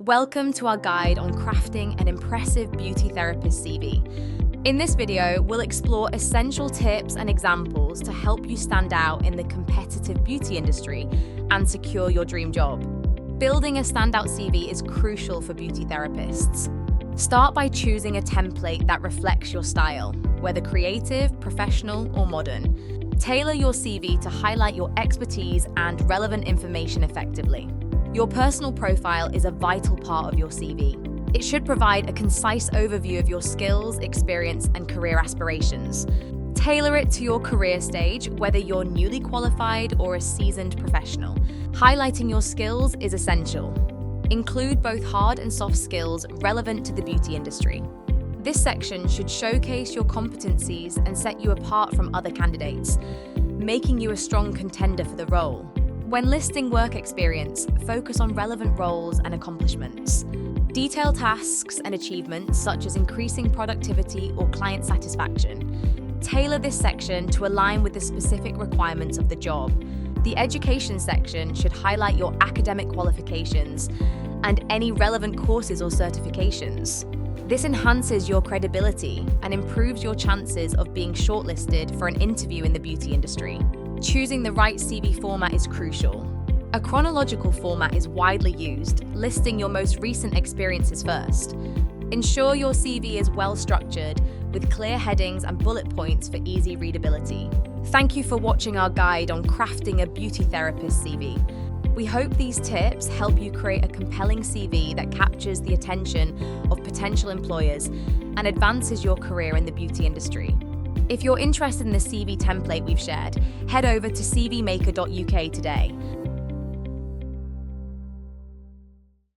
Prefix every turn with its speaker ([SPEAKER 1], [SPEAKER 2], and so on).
[SPEAKER 1] Welcome to our guide on crafting an impressive beauty therapist CV. In this video, we'll explore essential tips and examples to help you stand out in the competitive beauty industry and secure your dream job. Building a standout CV is crucial for beauty therapists. Start by choosing a template that reflects your style, whether creative, professional, or modern. Tailor your CV to highlight your expertise and relevant information effectively. Your personal profile is a vital part of your CV. It should provide a concise overview of your skills, experience, and career aspirations. Tailor it to your career stage, whether you're newly qualified or a seasoned professional. Highlighting your skills is essential. Include both hard and soft skills relevant to the beauty industry. This section should showcase your competencies and set you apart from other candidates, making you a strong contender for the role. When listing work experience, focus on relevant roles and accomplishments. Detail tasks and achievements such as increasing productivity or client satisfaction. Tailor this section to align with the specific requirements of the job. The education section should highlight your academic qualifications and any relevant courses or certifications. This enhances your credibility and improves your chances of being shortlisted for an interview in the beauty industry. Choosing the right CV format is crucial. A chronological format is widely used, listing your most recent experiences first. Ensure your CV is well structured, with clear headings and bullet points for easy readability. Thank you for watching our guide on crafting a beauty therapist CV. We hope these tips help you create a compelling CV that captures the attention of potential employers and advances your career in the beauty industry. If you're interested in the CV template we've shared, head over to CVMaker.uk today.